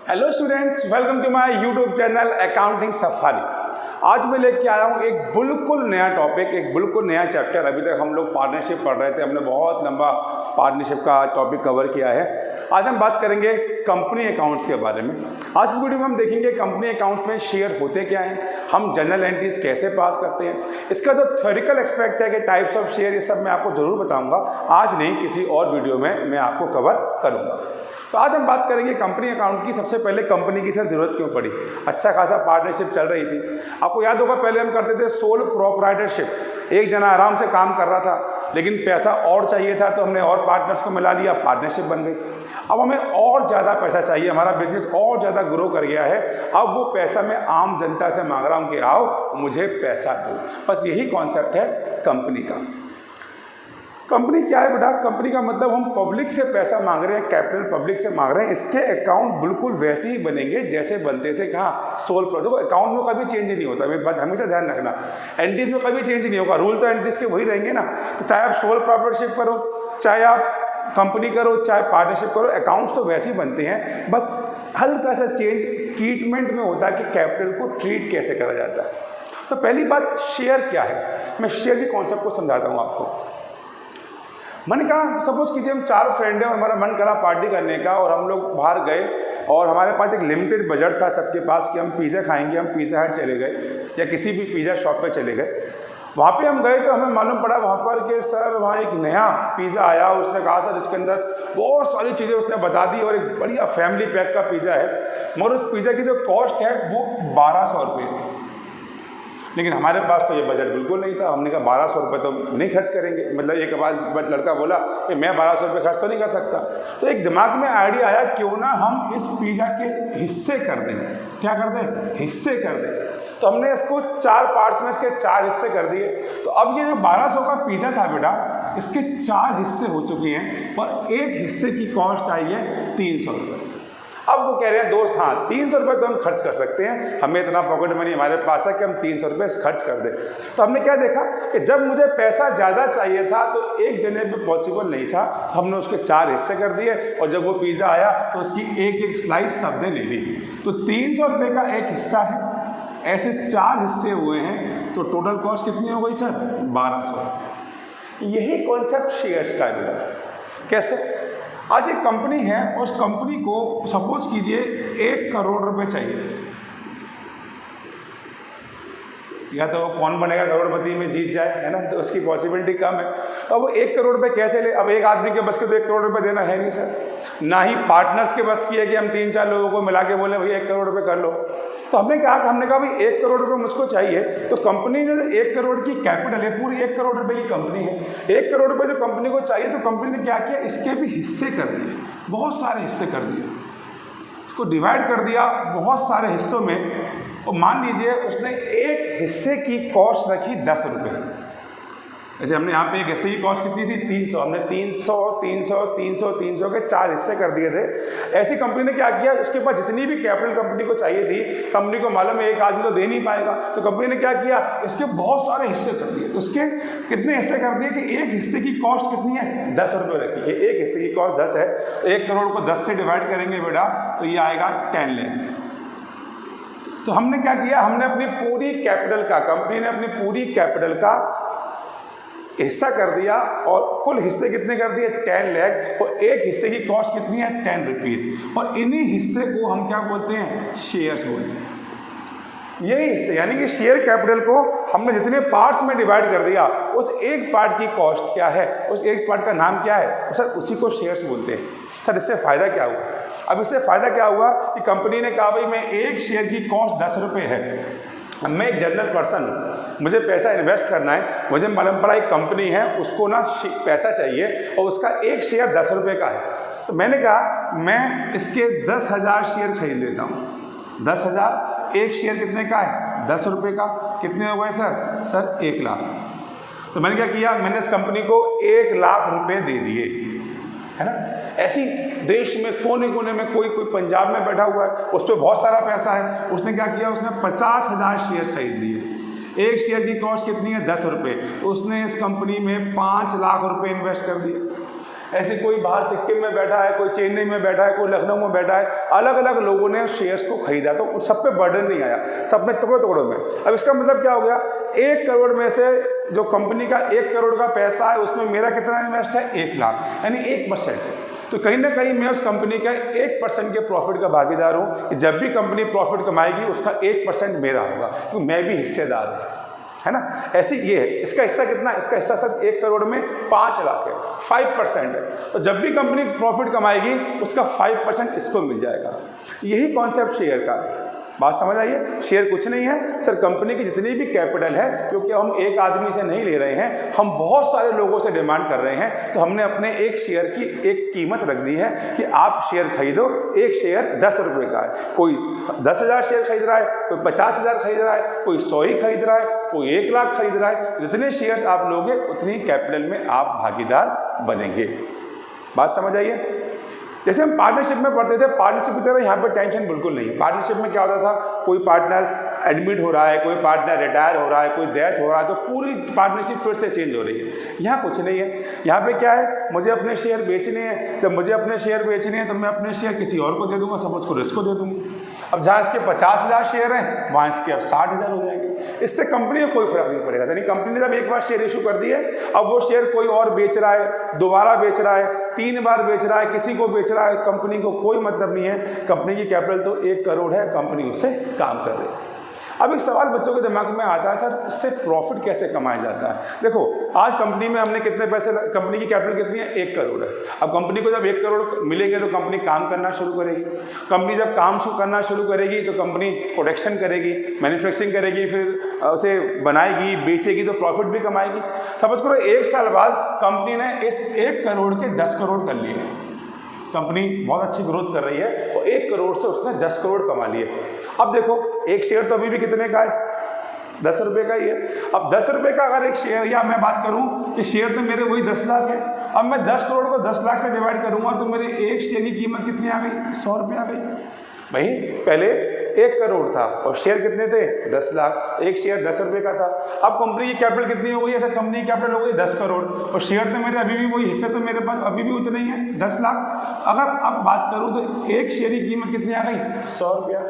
Hello students, welcome to my YouTube channel accounting safari. आज मैं लेके आया हूँ एक बिल्कुल नया टॉपिक, एक बिल्कुल नया चैप्टर। अभी तक हम लोग पार्टनरशिप पढ़ रहे थे, हमने बहुत लंबा पार्टनरशिप का टॉपिक कवर किया है। आज हम बात करेंगे कंपनी अकाउंट्स के बारे में। आज की वीडियो में हम देखेंगे कंपनी अकाउंट्स में शेयर होते क्या हैं, हम जनरल एंट्रीज कैसे पास करते हैं, इसका जो थ्योरिकल एस्पेक्ट है कि टाइप्स ऑफ शेयर, ये सब मैं आपको जरूर बताऊँगा। आज नहीं, किसी और वीडियो में मैं आपको कवर करूँगा। तो आज हम बात करेंगे कंपनी अकाउंट की। सबसे पहले कंपनी की सर जरूरत क्यों पड़ी? अच्छा खासा पार्टनरशिप चल रही थी, आपको याद होगा पहले हम करते थे सोल प्रोप्राइटरशिप। एक जना आराम से काम कर रहा था, लेकिन पैसा और चाहिए था तो हमने और पार्टनर्स को मिला लिया, पार्टनरशिप बन गई। अब हमें और ज़्यादा पैसा चाहिए, हमारा बिजनेस और ज़्यादा ग्रो कर गया है। अब वो पैसा मैं आम जनता से मांग रहा हूँ कि आओ मुझे पैसा दो। बस यही कॉन्सेप्ट है कंपनी का। कंपनी क्या है बेटा? कंपनी का मतलब हम पब्लिक से पैसा मांग रहे हैं, कैपिटल पब्लिक से मांग रहे हैं। इसके अकाउंट बिल्कुल वैसे ही बनेंगे जैसे बनते थे कहाँ, सोल प्रो। देखो अकाउंट में कभी चेंज नहीं होता, मेरी बात हमेशा ध्यान रखना। एंट्रीज में कभी चेंज नहीं होगा, रूल तो एंट्रीज के वही रहेंगे ना। तो चाहे आप सोल प्रॉपर्टरशिप करो, चाहे आप कंपनी करो, चाहे पार्टनरशिप करो, अकाउंट्स तो वैसे ही बनते हैं। बस हल्का सा चेंज ट्रीटमेंट में होता है कि कैपिटल को ट्रीट कैसे करा जाता है। तो पहली बात, शेयर क्या है? मैं शेयर के कॉन्सेप्ट को समझाता हूँ आपको। मन कहा, सपोज कीजिए हम 4 फ्रेंड हैं और हमारा मन करा पार्टी करने का, और हम लोग बाहर गए और हमारे पास एक लिमिटेड बजट था सबके पास कि हम पिज़्ज़ा खाएंगे। हम पिज़्ज़ा हट चले गए या किसी भी पिज़्ज़ा शॉप पे चले गए। वहाँ पे हम गए तो हमें मालूम पड़ा वहाँ पर कि सर वहाँ एक नया पिज़्ज़ा आया। उसने कहा सर इसके अंदर बहुत सारी चीज़ें उसने बता दी और एक बढ़िया फैमिली पैक का पिज़्ज़ा है, मगर उस पिज़्ज़ा की जो कॉस्ट है वो 1200 रुपये थी। लेकिन हमारे पास तो ये बजट बिल्कुल नहीं था। हमने कहा 1200 रुपये तो नहीं खर्च करेंगे। मतलब एक बार लड़का बोला कि मैं 1200 रुपये खर्च तो नहीं कर सकता। तो एक दिमाग में आइडिया आया, क्यों ना हम इस पिज़्ज़ा के हिस्से कर दें। क्या कर दें? हिस्से कर दें। तो हमने इसको 4 पार्ट्स में इसके 4 हिस्से कर दिए। तो अब ये जो 1200 का पिज़्ज़ा था बेटा, इसके 4 हिस्से हो चुके हैं और एक हिस्से की कॉस्ट आई है 300 रुपये। अब वो कह रहे हैं दोस्त, हाँ 300 रुपये तो हम खर्च कर सकते हैं, हमें इतना पॉकेट मनी हमारे पास है कि हम 300 रुपये खर्च कर दें। तो हमने क्या देखा कि जब मुझे पैसा ज़्यादा चाहिए था तो एक जने पे पॉसिबल नहीं था, तो हमने उसके 4 हिस्से कर दिए। और जब वो पिज़्ज़ा आया तो उसकी एक एक स्लाइस सबने ले ली। तो 300 रुपये का एक हिस्सा है, ऐसे 4 हिस्से हुए हैं, तो टोटल कॉस्ट कितनी हो गई सर? 1200। यही कॉन्सेप्ट शेयर्स का है। कैसे? आज एक कंपनी है, उस कंपनी को सपोज कीजिए 1 करोड़ रुपए चाहिए। या तो कौन बनेगा करोड़पति में जीत जाए, है ना, तो उसकी पॉसिबिलिटी कम है। तो अब वो 1 करोड़ रुपए कैसे ले? अब एक आदमी के बस के तो 1 करोड़ रुपए देना है नहीं सर, ना ही पार्टनर्स के बस की है कि हम 3-4 लोगों को मिला के बोले भैया 1 करोड़ रुपए कर लो। तो हमने कहा भाई 1 करोड़ रुपए मुझको चाहिए। तो कंपनी जो 1 करोड़ की कैपिटल है, पूरी 1 करोड़ रुपए की कंपनी है। 1 करोड़ रुपए जो कंपनी को चाहिए, तो कंपनी ने क्या किया, इसके भी हिस्से कर दिए, बहुत सारे हिस्से कर दिए, इसको डिवाइड कर दिया बहुत सारे हिस्सों में। और मान लीजिए उसने एक हिस्से की कॉस्ट रखी 10 रुपये। जैसे हमने यहाँ पे एक हिस्से की कॉस्ट कितनी थी? 300। हमने 300, 300, 300, 300 के 4 हिस्से कर दिए थे। ऐसी कंपनी ने क्या किया, उसके पास जितनी भी कैपिटल कंपनी को चाहिए थी, कंपनी को मालूम है एक आदमी तो दे नहीं पाएगा, तो कंपनी ने क्या किया, इसके बहुत सारे हिस्से कर दिए। तो उसके कितने हिस्से कर दिए कि एक हिस्से की कॉस्ट कितनी है? 10 रुपये रखी है। एक हिस्से की कॉस्ट 10 है, तो 1 करोड़ को 10 से डिवाइड करेंगे बेटा, तो ये आएगा 10 लाख। तो हमने क्या किया, हमने अपनी पूरी कैपिटल का, कंपनी ने अपनी पूरी कैपिटल का हिस्सा कर दिया, और कुल हिस्से कितने कर दिए? 10 लाख। और एक हिस्से की कॉस्ट कितनी है? 10 रुपीज़। और इन्हीं हिस्से को हम क्या बोलते हैं? शेयर्स बोलते हैं। यही हिस्से, यानी कि शेयर कैपिटल को हमने जितने पार्ट्स में डिवाइड कर दिया, उस एक पार्ट की कॉस्ट क्या है, उस एक पार्ट का नाम क्या है, सर उसी को शेयर्स बोलते हैं। सर इससे फ़ायदा क्या हुआ? अब इससे फ़ायदा क्या हुआ कि कंपनी ने कहा भाई मैं एक शेयर की कॉस्ट 10 रुपये है, मैं एक जनरल पर्सन हूँ, मुझे पैसा इन्वेस्ट करना है, मुझे मालूम पड़ा एक कंपनी है उसको ना पैसा चाहिए और उसका एक शेयर 10 रुपये का है। तो मैंने कहा मैं इसके 10,000 शेयर खरीद लेता हूँ। 10,000, एक शेयर कितने का है? 10 रुपये का। कितने हो गए सर? सर 1 लाख। तो मैंने क्या किया, मैंने इस कंपनी को 1 लाख रुपये दे दिए, है ना। ऐसी देश में कोने कोने में कोई पंजाब में बैठा हुआ है, उस पर बहुत सारा पैसा है, उसने क्या किया, उसने 50,000 शेयर खरीद लिए। एक शेयर की कॉस्ट कितनी है? 10 रुपये। तो उसने इस कंपनी में 5 लाख रुपए इन्वेस्ट कर दिए। ऐसे कोई बाहर सिक्किम में बैठा है, कोई चेन्नई में बैठा है, कोई लखनऊ में बैठा है, अलग अलग लोगों ने शेयर्स को खरीदा, तो सब पे बर्डन नहीं आया, सब में टुकड़ों टुकड़ों में। अब इसका मतलब क्या हो गया, 1 करोड़ में से जो कंपनी का 1 करोड़ का पैसा है उसमें मेरा कितना इन्वेस्ट है, 1 लाख, यानी 1%। तो कहीं ना कहीं मैं उस कंपनी का 1% के प्रॉफिट का भागीदार हूँ कि जब भी कंपनी प्रॉफिट कमाएगी उसका 1% मेरा होगा, क्योंकि मैं भी हिस्सेदार हूँ, है ना। ऐसी ये है। इसका हिस्सा कितना है, इसका हिस्सा सर 1 करोड़ में 5 लाख है, 5% है। तो जब भी कंपनी प्रॉफिट कमाएगी उसका 5% इसको मिल जाएगा। यही कॉन्सेप्ट शेयर का है। बात समझ आई है। शेयर कुछ नहीं है सर, कंपनी की जितनी भी कैपिटल है, क्योंकि हम एक आदमी से नहीं ले रहे हैं, हम बहुत सारे लोगों से डिमांड कर रहे हैं, तो हमने अपने एक शेयर की एक कीमत रख दी है कि आप शेयर खरीदो। एक शेयर 10 रुपये का है, कोई 10,000 शेयर खरीद रहा है, कोई 50,000 खरीद रहा है, कोई 100 ही खरीद रहा है, कोई 1 लाख खरीद रहा है। जितने शेयर्स आप लोगे उतनी कैपिटल में आप भागीदार बनेंगे। बात समझ आई है। जैसे हम पार्टनरशिप में पढ़ते थे, पार्टनरशिप की तरह यहाँ पे टेंशन बिल्कुल नहीं है। पार्टनरशिप में क्या होता था, कोई पार्टनर एडमिट हो रहा है, कोई पार्टनर रिटायर हो रहा है, कोई डेथ हो रहा है, तो पूरी पार्टनरशिप फिर से चेंज हो रही है। यहाँ कुछ नहीं है। यहाँ पे क्या है, मुझे अपने शेयर बेचने हैं। जब मुझे अपने शेयर बेचने हैं तो मैं अपने शेयर किसी और को दे दूंगा, सपोज को इसको दे दूंगा। अब जहाँ इसके 50,000 शेयर हैं वहाँ इसके अब 60,000 हो जाएंगे। इससे कंपनी को कोई फर्क नहीं पड़ेगा। यानी कंपनी ने जब एक बार शेयर इशू कर दिए, अब वो शेयर कोई और बेच रहा है, दोबारा बेच रहा है, 3 बार बेच रहा है, किसी को बेच रहा है, कंपनी को कोई मतलब नहीं है। कंपनी की कैपिटल तो 1 करोड़ है, कंपनी उससे काम कर रही है। अब एक सवाल बच्चों के दिमाग में आता है, सर इससे प्रॉफिट कैसे कमाया जाता है। देखो आज कंपनी में हमने कितने पैसे, कंपनी की कैपिटल कितनी है, 1 करोड़ है। अब कंपनी को जब 1 करोड़ मिलेंगे तो कंपनी काम करना शुरू करेगी। कंपनी जब काम करना शुरू करेगी तो कंपनी प्रोडक्शन करेगी, मैन्युफैक्चरिंग करेगी, फिर उसे बनाएगी, बेचेगी, तो प्रॉफिट भी कमाएगी। समझ करो 1 साल बाद कंपनी ने इस 1 करोड़ के 10 करोड़ कर लिए। कंपनी बहुत अच्छी ग्रोथ कर रही है और 1 करोड़ से उसने 10 करोड़ कमा लिए। अब देखो एक शेयर तो अभी भी कितने का है, 10 रुपये का ही है। अब 10 रुपये का अगर एक शेयर, या मैं बात करूं कि शेयर तो मेरे वही 10 लाख है, अब मैं 10 करोड़ को 10 लाख से डिवाइड करूंगा तो मेरे एक शेयर की कीमत कितनी आ गई, 100 रुपये आ गई। भाई पहले 1 करोड़ था और शेयर कितने थे, 10 लाख, एक शेयर 10 रुपये का था। अब कंपनी की कैपिटल कितनी हो गई है सर, कंपनी की कैपिटल हो गई 10 करोड़ और शेयर तो मेरे अभी भी वही, हिस्से तो मेरे पास अभी भी उतने ही है, 10 लाख। अगर अब बात करूं तो एक शेयर की कीमत कितनी आ गई, 100 रुपया।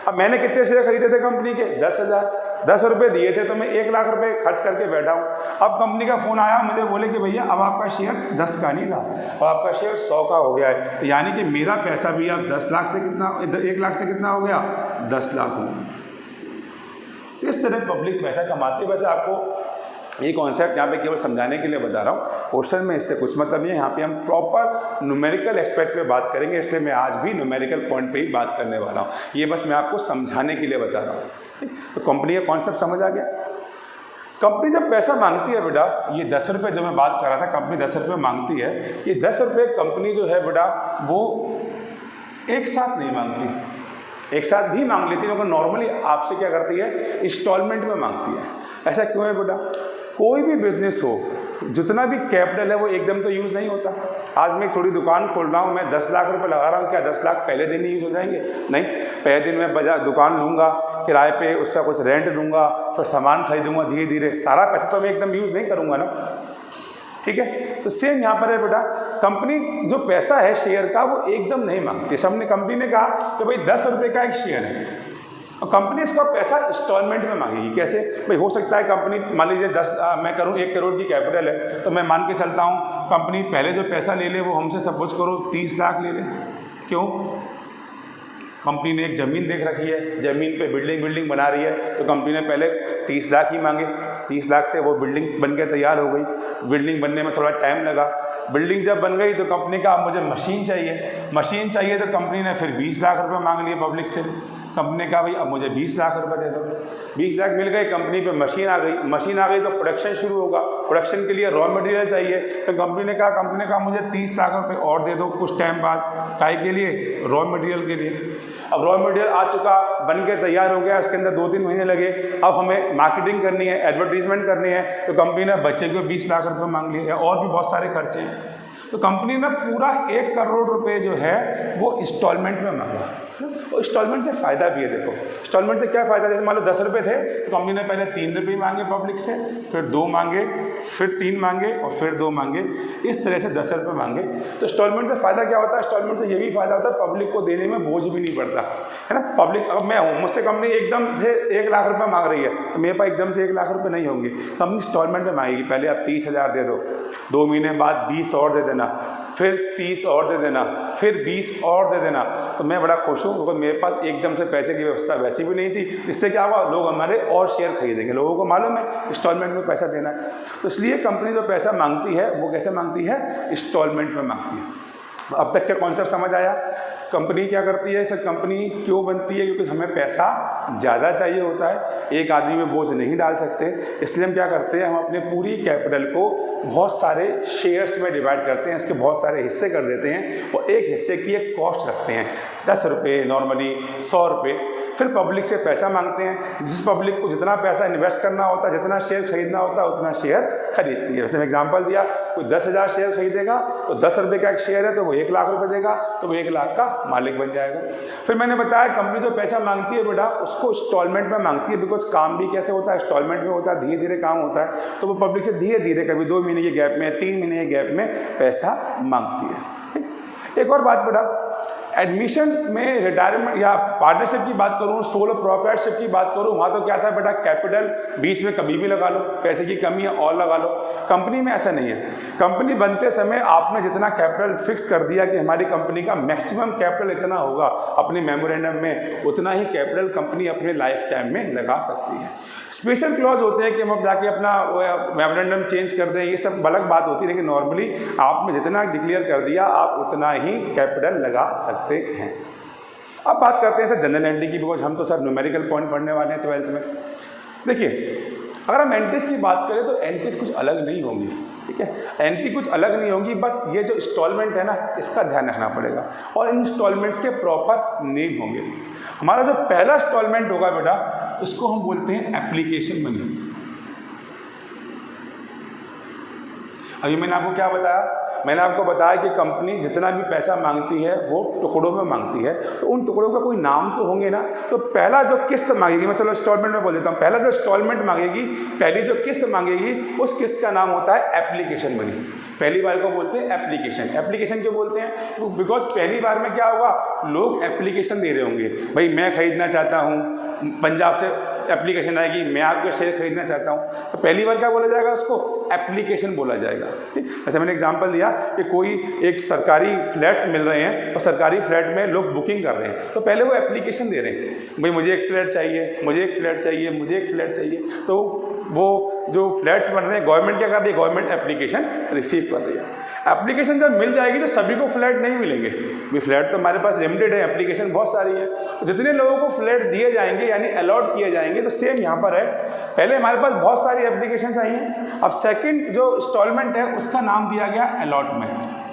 अब मैंने कितने शेयर खरीदे थे कंपनी के, 10,000, 10 रुपये दिए थे तो मैं 1 लाख रुपए खर्च करके बैठा हूँ। अब कंपनी का फ़ोन आया, मुझे बोले कि भैया अब आपका शेयर 10 का नहीं था, अब आपका शेयर 100 का हो गया है। तो यानी कि मेरा पैसा भी अब 10 लाख से कितना, 1 लाख से कितना हो गया, 10 लाख हो गया। इस तरह पब्लिक पैसा कमाती है। वैसे आपको ये कॉन्सेप्ट यहाँ पे केवल समझाने के लिए बता रहा हूँ, क्वेश्चन में इससे कुछ मतलब नहीं है। यहाँ पे हम प्रॉपर न्यूमेरिकल एस्पेक्ट पे बात करेंगे, इसलिए मैं आज भी न्यूमेरिकल पॉइंट पे ही बात करने वाला हूँ। ये बस मैं आपको समझाने के लिए बता रहा हूँ, ठीक। तो कंपनी का कॉन्सेप्ट समझ आ गया। कंपनी जब पैसा मांगती है बेटा, ये 10 रुपये जो मैं बात कर रहा था, कंपनी 10 रुपये मांगती है। ये 10 रुपये कंपनी जो है बेटा वो एक साथ नहीं मांगती, एक साथ भी मांग लेती है, लेकिन नॉर्मली आपसे क्या करती है, इंस्टॉलमेंट में मांगती है। ऐसा क्यों है बेटा, कोई भी बिजनेस हो, जितना भी कैपिटल है वो एकदम तो यूज़ नहीं होता। आज मैं एक छोटी दुकान खोल रहा हूँ, मैं 10 लाख रुपए लगा रहा हूँ, क्या 10 लाख पहले दिन ही यूज़ हो जाएंगे? नहीं, पहले दिन मैं बाजार दुकान लूँगा, किराए पे उसका कुछ रेंट दूंगा, फिर सामान खरीदूंगा, धीरे धीरे सारा पैसा तो मैं एकदम यूज़ नहीं करूँगा ना, ठीक है। तो सेम यहाँ पर है बेटा, कंपनी जो पैसा है शेयर का वो एकदम नहीं मांगती। सबने कंपनी ने कहा कि भाई 10 रुपये का एक शेयर है और कंपनी इसका पैसा इंस्टॉलमेंट में मांगेगी। कैसे भाई, हो सकता है कंपनी मान लीजिए 10 मैं करूँ 1 करोड़ की कैपिटल है, तो मैं मान के चलता हूँ कंपनी पहले जो पैसा ले ले वो हमसे सपोज करो 30 लाख ले ले। क्यों? कंपनी ने एक ज़मीन देख रखी है, ज़मीन पे बिल्डिंग बना रही है, तो कंपनी ने पहले 30 लाख ही मांगे। 30 लाख से वो बिल्डिंग बन के तैयार हो गई। बिल्डिंग बनने में थोड़ा टाइम लगा। बिल्डिंग जब बन गई तो कंपनी का अब मुझे मशीन चाहिए, तो कंपनी ने फिर 20 लाख रुपए मांग लिए पब्लिक से। कंपनी ने कहा भाई अब मुझे 20 लाख रुपए दे दो। 20 लाख मिल गए, कंपनी पे मशीन आ गई तो प्रोडक्शन शुरू होगा। प्रोडक्शन के लिए रॉ मटेरियल चाहिए, तो कंपनी ने कहा मुझे 30 लाख रुपए और दे दो कुछ टाइम बाद। काहे के लिए? रॉ मटेरियल के लिए। अब रॉ मटेरियल आ चुका, बन के तैयार हो गया, इसके अंदर 2-3 महीने लगे। अब हमें मार्केटिंग करनी है, एडवर्टीजमेंट करनी है, तो कंपनी ने बच्चे को 20 लाख रुपए मांग लिए, और भी बहुत सारे खर्चे हैं। तो कंपनी ने पूरा 1 करोड़ रुपए जो है वो इंस्टॉलमेंट में मांगा। और इंस्टॉलमेंट से फ़ायदा भी है। देखो इंस्टॉलमेंट से क्या फ़ायदा, जैसे मान लो 10 रुपये थे तो कंपनी ने पहले 3 रुपये मांगे पब्लिक से, फिर 2 मांगे, फिर 3 मांगे और फिर 2 मांगे, इस तरह से 10 रुपये मांगे। तो इंस्टॉलमेंट से फ़ायदा क्या होता है, इंस्टॉलमेंट से ये भी फ़ायदा होता है पब्लिक को देने में बोझ भी नहीं पड़ता, है ना। पब्लिक, अब मैं हूँ, मुझसे कंपनी एकदम से 1 लाख रुपये मांग रही है तो मेरे पास एकदम से 1 लाख रुपये नहीं होंगे, कंपनी इंस्टॉलमेंट में मांगेगी। पहले आप 30,000 दे दो, 2 महीने बाद 20 और दे देना, फिर 30 और दे देना, फिर 20 और दे देना। तो मैं बड़ा खुश हूँ क्योंकि मेरे पास एकदम से पैसे की व्यवस्था वैसी भी नहीं थी, इससे क्या हुआ, लोग हमारे और शेयर खरीदेंगे। लोगों को मालूम है इंस्टॉलमेंट में पैसा देना है, तो इसलिए कंपनी जो पैसा मांगती है वो कैसे मांगती है, इंस्टॉलमेंट में मांगती है। अब तक क्या कॉन्सेप्ट समझ आया। कंपनी क्या करती है, सर कंपनी क्यों बनती है, क्योंकि हमें पैसा ज़्यादा चाहिए होता है, एक आदमी में बोझ नहीं डाल सकते, इसलिए हम क्या करते हैं, हम अपने पूरी कैपिटल को बहुत सारे शेयर्स में डिवाइड करते हैं, इसके बहुत सारे हिस्से कर देते हैं और एक हिस्से की एक कॉस्ट रखते हैं 10 रुपये, नॉर्मली 100 रुपये। फिर पब्लिक से पैसा मांगते हैं, जिस पब्लिक को जितना पैसा इन्वेस्ट करना होता है, जितना शेयर खरीदना होता है उतना शेयर खरीदती है। जैसे मैं एग्जांपल दिया, कोई 10,000 शेयर खरीदेगा तो 10 रुपये का एक शेयर है तो वो 1 लाख रुपये देगा, तो वो 1 लाख का मालिक बन जाएगा। फिर मैंने बताया कंपनी जो पैसा मांगती है बेटा उसको इंस्टॉलमेंट में मांगती है, बिकॉज काम भी कैसे होता है, इंस्टॉलमेंट में होता है, धीरे धीरे काम होता है, तो वो पब्लिक से धीरे धीरे कभी 2 महीने के गैप में, 3 महीने के गैप में पैसा मांगती है। ठीक, एक और बात बेटा, एडमिशन में रिटायरमेंट या पार्टनरशिप की बात करूँ, सोलो प्रोप्राइटरशिप की बात करूँ, वहाँ तो क्या था बेटा, कैपिटल बीच में कभी भी लगा लो, पैसे की कमी है और लगा लो। कंपनी में ऐसा नहीं है, कंपनी बनते समय आपने जितना कैपिटल फिक्स कर दिया कि हमारी कंपनी का मैक्सिमम कैपिटल इतना होगा, अपने मेमोरेंडम में उतना ही कैपिटल कंपनी अपने लाइफ टाइम में लगा सकती है। स्पेशल क्लॉज होते हैं कि हम जाके अपना मेमोरेंडम चेंज कर दें, ये सब अलग बात होती है, लेकिन नॉर्मली आपने जितना डिक्लेयर कर दिया आप उतना ही कैपिटल लगा सकते हैं। अब बात करते हैं सर जनरल एंट्री की, बिकॉज हम तो सर न्यूमेरिकल पॉइंट पढ़ने वाले हैं 12th में। देखिए अगर हम एंट्रीज की बात करें तो एंट्रीज कुछ अलग नहीं होंगी, ठीक है, एंट्री कुछ अलग नहीं होंगी, बस ये जो इंस्टॉलमेंट है ना इसका ध्यान रखना पड़ेगा और इन इंस्टॉलमेंट्स के प्रॉपर नेम होंगे। हमारा जो पहला इंस्टॉलमेंट होगा बेटा इसको हम बोलते हैं एप्लीकेशन मनी। अभी मैंने आपको क्या बताया, मैंने आपको बताया कि कंपनी जितना भी पैसा मांगती है वो टुकड़ों में मांगती है, तो उन टुकड़ों का कोई नाम तो होंगे ना। तो पहला जो किस्त मांगेगी, मैं चलो इंस्टॉलमेंट में बोल देता हूँ, पहला जो इंस्टॉलमेंट मांगेगी, पहली जो किस्त मांगेगी उस किस्त का नाम होता है एप्लीकेशन मनी। पहली बार को बोलते हैं एप्लीकेशन। एप्लीकेशन क्यों बोलते हैं, बिकॉज पहली बार में क्या होगा, लोग एप्लीकेशन दे रहे होंगे, भाई मैं खरीदना चाहता हूँ, पंजाब से एप्लीकेशन आएगी मैं आपके शेयर खरीदना चाहता हूँ, तो पहली बार क्या बोला जाएगा, उसको एप्लीकेशन बोला जाएगा। ठीक, जैसे मैंने एग्जांपल दिया कि कोई एक सरकारी फ्लैट्स मिल रहे हैं और सरकारी फ्लैट में लोग बुकिंग कर रहे हैं, तो पहले वो एप्लीकेशन दे रहे हैं, भाई मुझे एक फ्लैट चाहिए, मुझे एक फ्लैट चाहिए, मुझे एक फ्लैट चाहिए, तो वो जो फ्लैट्स बन रहे हैं गवर्नमेंट क्या कर रही है, गवर्नमेंट एप्लीकेशन रिसीव कर रही है। एप्लीकेशन जब मिल जाएगी तो सभी को फ्लैट नहीं मिलेंगे, भाई फ्लैट तो हमारे पास लिमिटेड है, एप्लीकेशन बहुत सारी है, तो जितने लोगों को फ्लैट दिए जाएंगे यानी अलॉट किए जाएंगे, तो सेम यहाँ पर है, पहले हमारे पास बहुत सारी एप्लीकेशन आई हैं, अब सेकंड जो इंस्टॉलमेंट है उसका नाम दिया गया अलॉटमेंट,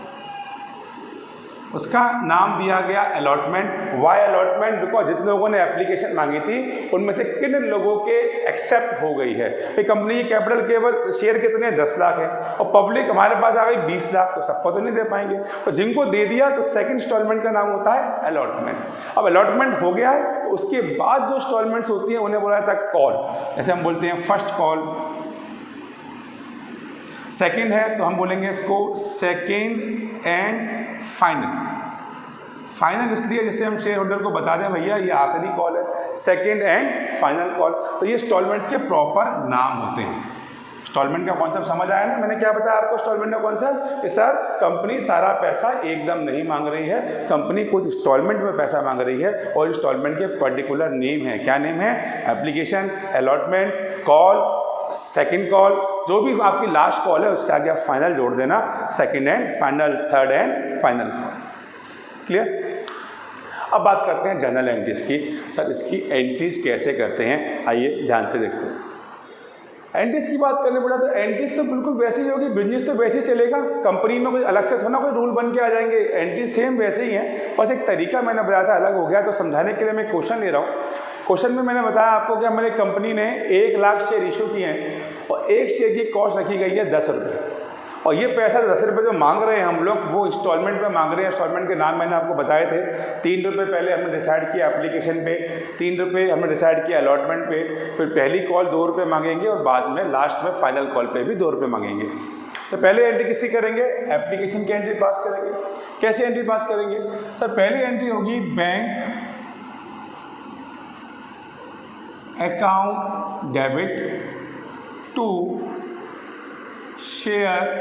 उसका नाम दिया गया अलॉटमेंट। वाई अलॉटमेंट, बिकॉज जितने लोगों ने एप्लीकेशन मांगी थी उनमें से किन लोगों के एक्सेप्ट हो गई है, भाई कंपनी की कैपिटल केवल शेयर कितने 10 लाख है और पब्लिक हमारे पास आ गई 20 लाख, तो सबको तो नहीं दे पाएंगे, तो जिनको दे दिया तो सेकंड इंस्टॉलमेंट का नाम होता है अलॉटमेंट। अब अलॉटमेंट हो गया है तो उसके बाद जो इंस्टॉलमेंट्स होती हैं उन्हें बोला जाता है कॉल, जैसे हम बोलते हैं फर्स्ट कॉल, सेकंड है तो हम बोलेंगे इसको सेकंड एंड फाइनल। फाइनल इसलिए जैसे हम शेयर होल्डर को बता दें भैया ये आखिरी कॉल है, सेकंड एंड फाइनल कॉल, तो ये इंस्टॉलमेंट्स के प्रॉपर नाम होते हैं। इंस्टॉलमेंट का कॉन्सेप्ट समझ आया ना, मैंने क्या बताया आपको इंस्टॉलमेंट का कॉन्सेप्ट, कि सर कंपनी सारा पैसा एकदम नहीं मांग रही है, कंपनी कुछ इंस्टॉलमेंट में पैसा मांग रही है और इंस्टॉलमेंट के पर्टिकुलर नेम है, क्या नेम है, application, allotment, call, second call, जो भी आपकी लास्ट कॉल है उसके आगे आप फाइनल जोड़ देना, second and final, third and final call. Clear. अब बात करते हैं जनरल एंट्रीज की। सर इसकी एंट्रीज कैसे करते हैं, आइए ध्यान से देखते हैं। एंट्रीज की बात करने पड़ा तो एंट्रीज तो बिल्कुल वैसे ही होगी, बिजनेस तो वैसे ही चलेगा, कंपनी में कोई अलग से थोड़ा कोई रूल बन के आ जाएंगे, एंट्री सेम वैसे ही है, बस एक तरीका मैंने बताया था अलग हो गया, तो समझाने के लिए मैं क्वेश्चन ले रहा हूँ। क्वेश्चन में मैंने बताया आपको कि हमारी कंपनी ने 1 लाख शेयर इशू किए हैं और एक शेयर की कॉस्ट रखी गई है 10 रुपये, और ये पैसा 10 रुपये जो मांग रहे हैं हम लोग वो इंस्टॉलमेंट पे मांग रहे हैं। इंस्टॉलमेंट के नाम मैंने आपको बताए थे। 3 रुपये पहले हमने डिसाइड किया एप्लीकेशन पे, 3 रुपये हमने डिसाइड किया अलॉटमेंट पे, फिर पहली कॉल 2 रुपये मांगेंगे और बाद में लास्ट में फाइनल कॉल पे भी 2 रुपये मांगेंगे। तो पहले एंट्री किसकी करेंगे? एप्लीकेशन की एंट्री पास करेंगे। कैसे एंट्री पास करेंगे सर? पहली एंट्री होगी bank account debit to share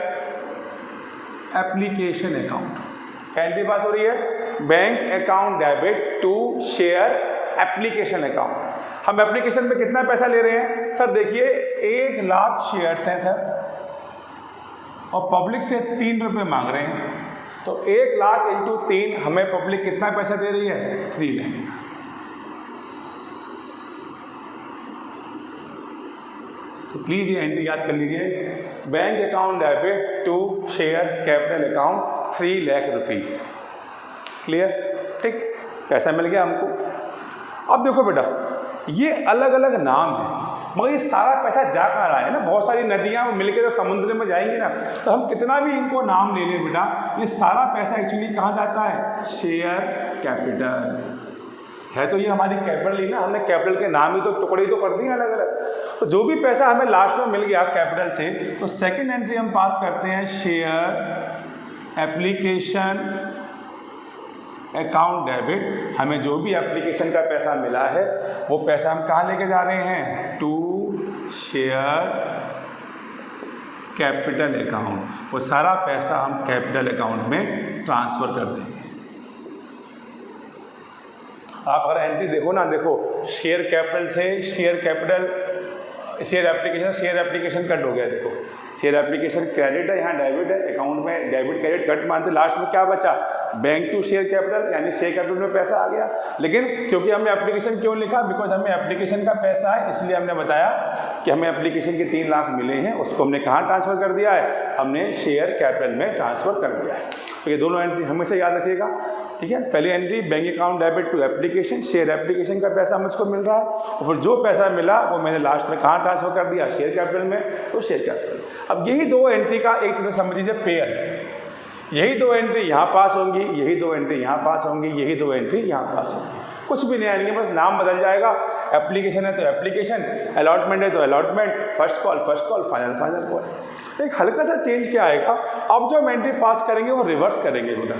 application account. Entry pass हो रही है bank account debit to share application account. हम एप्लीकेशन पे कितना पैसा ले रहे हैं सर? देखिए 1 लाख शेयर्स हैं सर और पब्लिक से 3 रुपये मांग रहे हैं, तो 1 लाख इंटू 3 हमें पब्लिक कितना पैसा दे रही है? 3 लाख। तो प्लीज़ ये एंट्री याद कर लीजिए, bank account debit to share capital account 3 lakh rupees. Clear? ठीक, पैसा मिल गया हमको। अब देखो बेटा, ये अलग अलग नाम है मगर ये सारा पैसा जा कहाँ रहा है ना? बहुत सारी नदियाँ मिलकर तो समुद्र में जाएंगी ना, तो हम कितना भी इनको नाम ले लें बेटा, ये सारा पैसा एक्चुअली कहाँ जाता है? शेयर कैपिटल है। तो ये हमारी कैपिटल ही ना, हमने कैपिटल के नाम ही तो टुकड़े ही तो कर दिए अलग अलग। तो जो भी पैसा हमें लास्ट में मिल गया कैपिटल से, तो सेकंड एंट्री हम पास करते हैं शेयर एप्लीकेशन अकाउंट डेबिट। हमें जो भी एप्लीकेशन का पैसा मिला है वो पैसा हम कहाँ लेके जा रहे हैं? To share capital account. वो सारा पैसा हम कैपिटल अकाउंट में ट्रांसफ़र कर देंगे। आप अगर एंट्री देखो ना, देखो शेयर कैपिटल से share capital, share application cut हो गया। देखो शेयर एप्लीकेशन क्रेडिट है, यहाँ डेबिट है, अकाउंट में डेबिट क्रेडिट कट मानते, लास्ट में क्या बचा? बैंक टू शेयर कैपिटल, यानी शेयर कैपिटल में पैसा आ गया। लेकिन क्योंकि हमने एप्लीकेशन क्यों लिखा? बिकॉज हमें एप्लीकेशन का पैसा है, इसलिए हमने बताया कि हमें एप्लीकेशन के 3 लाख मिले हैं, उसको हमने कहाँ ट्रांसफ़र कर दिया है? हमने शेयर कैपिटल में ट्रांसफ़र कर दिया है। तो ये दोनों एंट्री हमेशा याद रखिएगा, ठीक है? पहली entry bank account debit to application, share application का पैसा मुझको मिल रहा है और फिर जो पैसा मिला वो मैंने लास्ट में कहाँ ट्रांसफ़र कर दिया? शेयर कैपिटल में, तो शेयर कैपिटल। अब यही 2 एंट्री का एक तरह समझ लीजिए पेयर है। यही 2 एंट्री यहाँ पास होंगी, यही 2 एंट्री यहाँ पास होंगी, यही 2 एंट्री यहाँ पास होंगी। कुछ भी नहीं आएंगे, बस नाम बदल जाएगा। एप्लीकेशन है तो एप्लीकेशन, अलॉटमेंट है तो allotment, first call, final call. एक हल्का सा चेंज क्या आएगा? अब जो हम एंट्री पास करेंगे वो रिवर्स करेंगे बेटा।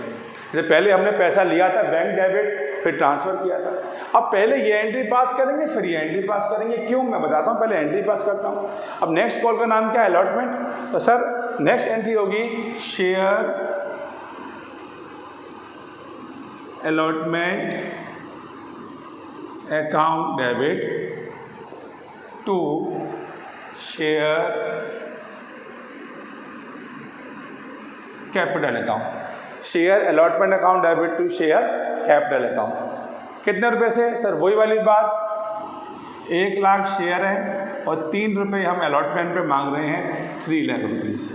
जैसे पहले हमने पैसा लिया था बैंक डेबिट, फिर ट्रांसफ़र किया था, अब पहले ये एंट्री पास करेंगे फिर ये एंट्री पास करेंगे। क्यों? मैं बताता हूँ, पहले एंट्री पास करता हूँ। अब नेक्स्ट कॉल का नाम क्या है? अलॉटमेंट। तो सर नेक्स्ट एंट्री होगी share allotment account debit to share capital account. Share allotment account debit to share capital account. कितने रुपए से? सर वही वाली बात, 1 लाख शेयर है और 3 रुपये हम अलॉटमेंट पे मांग रहे हैं, 3 लाख रुपीज़।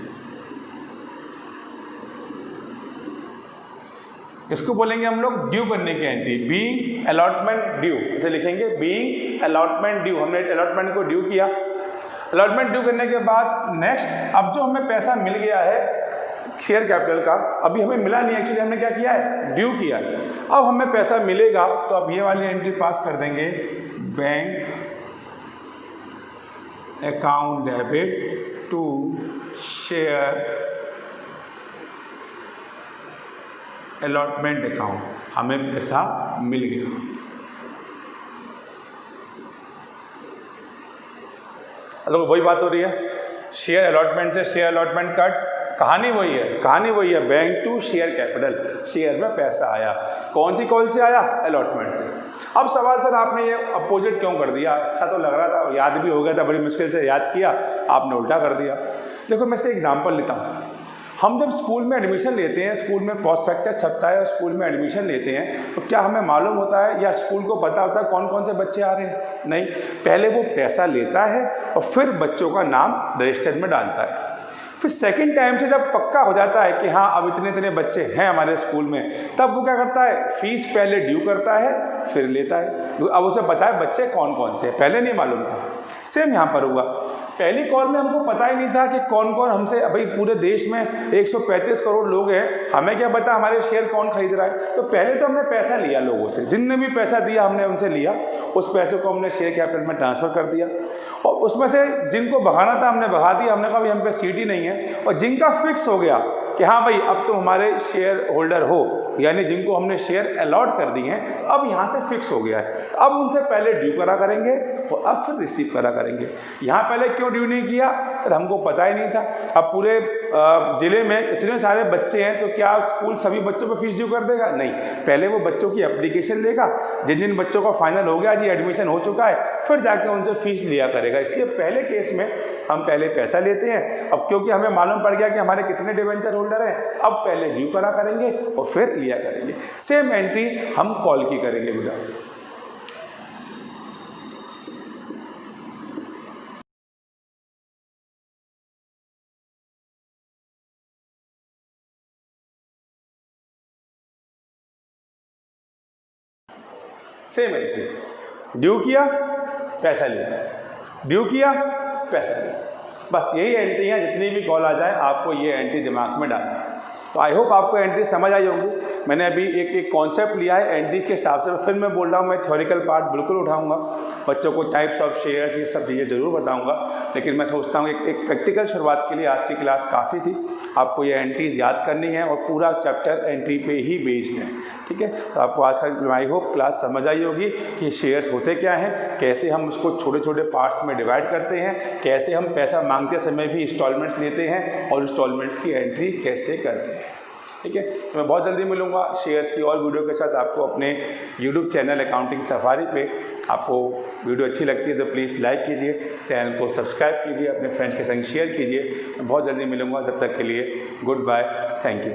इसको बोलेंगे हम लोग ड्यू करने की एंट्री, बीइंग अलॉटमेंट ड्यू। इसे लिखेंगे बीइंग अलॉटमेंट ड्यू। हमने अलॉटमेंट को ड्यू किया। अलॉटमेंट ड्यू करने के बाद नेक्स्ट, अब जो हमें पैसा मिल गया है शेयर कैपिटल का, अभी हमें मिला नहीं, एक्चुअली हमने क्या किया है? ड्यू किया है। अब हमें पैसा मिलेगा तो अब ये वाली एंट्री पास कर देंगे, bank account debit to share allotment account. हमें पैसा मिल गया। तो वही बात हो रही है, शेयर अलॉटमेंट से शेयर अलॉटमेंट कट, कहानी वही है, bank to share capital. Share में पैसा आया, कौन सी कॉल से आया? अलॉटमेंट से। अब सवाल सर आपने ये अपोजिट क्यों कर दिया? अच्छा तो लग रहा था, याद भी हो गया था, बड़ी मुश्किल से याद किया, आपने उल्टा कर दिया। देखो मैं से एग्जांपल लेता हूँ। हम जब स्कूल में एडमिशन लेते हैं, स्कूल में प्रॉस्पेक्टस छपता है और स्कूल में एडमिशन लेते हैं, तो क्या हमें मालूम होता है या स्कूल को पता होता है कौन कौन से बच्चे आ रहे हैं? नहीं, पहले वो पैसा लेता है और फिर बच्चों का नाम रजिस्टर में डालता है। फिर सेकंड टाइम से जब पक्का हो जाता है कि हाँ अब इतने इतने बच्चे हैं हमारे स्कूल में, तब वो क्या करता है? फीस पहले ड्यू करता है फिर लेता है। अब उसे पता है बच्चे कौन कौन से, पहले नहीं मालूम था। सेम यहाँ पर हुआ, पहली कॉल में हमको पता ही नहीं था कि कौन कौन हमसे, भाई पूरे देश में 135 करोड़ लोग हैं, हमें क्या पता हमारे शेयर कौन खरीद रहा है। तो पहले तो हमने पैसा लिया लोगों से, जिनने भी पैसा दिया हमने उनसे लिया, उस पैसे को हमने शेयर कैपिटल में ट्रांसफ़र कर दिया और उसमें से जिनको भगाना था हमने भगा दिया। हमने कहा भाई हम पे सीट ही नहीं है। और जिनका फिक्स हो गया कि हाँ भाई अब तो हमारे शेयर होल्डर हो, यानी जिनको हमने शेयर अलॉट कर दिए हैं, तो अब यहाँ से फिक्स हो गया है, अब उनसे पहले ड्यू करा करेंगे और अब फिर रिसीव करा करेंगे। यहाँ पहले क्यों ड्यू नहीं किया सर, हमको पता ही नहीं था। अब पूरे ज़िले में इतने सारे बच्चे हैं तो क्या स्कूल सभी बच्चों पर फीस ड्यू कर देगा? नहीं, पहले वो बच्चों की एप्लीकेशन लेगा, जिन जिन बच्चों का फाइनल हो गया जी एडमिशन हो चुका है, फिर जाके उनसे फीस लिया करेगा। इसलिए पहले केस में हम पहले पैसा लेते हैं। अब क्योंकि हमें मालूम पड़ गया कि हमारे कितने डिवेंचर होल्डर हैं, अब पहले ड्यू करा करेंगे और फिर लिया करेंगे। सेम एंट्री हम कॉल की करेंगे बेटा। सेम एंट्री, ड्यू किया पैसा लिया, ड्यू किया पैसा लिया, बस यही एंट्री है। जितनी भी कॉल आ जाए आपको ये एंट्री दिमाग में डालनी है। तो आई होप आपको एंट्री समझ आई होगी। मैंने अभी एक कॉन्सेप्ट लिया है एंट्रीज के हिसाब से, फिर मैं बोल रहा हूँ मैं थ्योरिकल पार्ट बिल्कुल उठाऊंगा, बच्चों को टाइप्स ऑफ शेयर्स ये सब चीज़ें ज़रूर बताऊंगा, लेकिन मैं सोचता हूँ एक प्रैक्टिकल शुरुआत के लिए आज की क्लास काफ़ी थी। आपको ये एंट्रीज याद करनी है और पूरा चैप्टर एंट्री पे ही बेस्ड है, ठीक है। तो आपको आज का आई होप क्लास समझ आई होगी कि शेयर्स होते क्या हैं, कैसे हम उसको छोटे छोटे पार्ट्स में डिवाइड करते हैं, कैसे हम पैसा मांगते समय भी इंस्टॉलमेंट्स लेते हैं और इंस्टॉलमेंट्स की एंट्री कैसे करते हैं, ठीक है। तो मैं बहुत जल्दी मिलूंगा शेयर्स की और वीडियो के साथ आपको अपने यूट्यूब चैनल अकाउंटिंग सफारी पे। आपको वीडियो अच्छी लगती है तो प्लीज़ लाइक कीजिए, चैनल को सब्सक्राइब कीजिए, अपने फ्रेंड्स के संग शेयर कीजिए। मैं बहुत जल्दी मिलूंगा, तब तक के लिए गुड बाय, थैंक यू।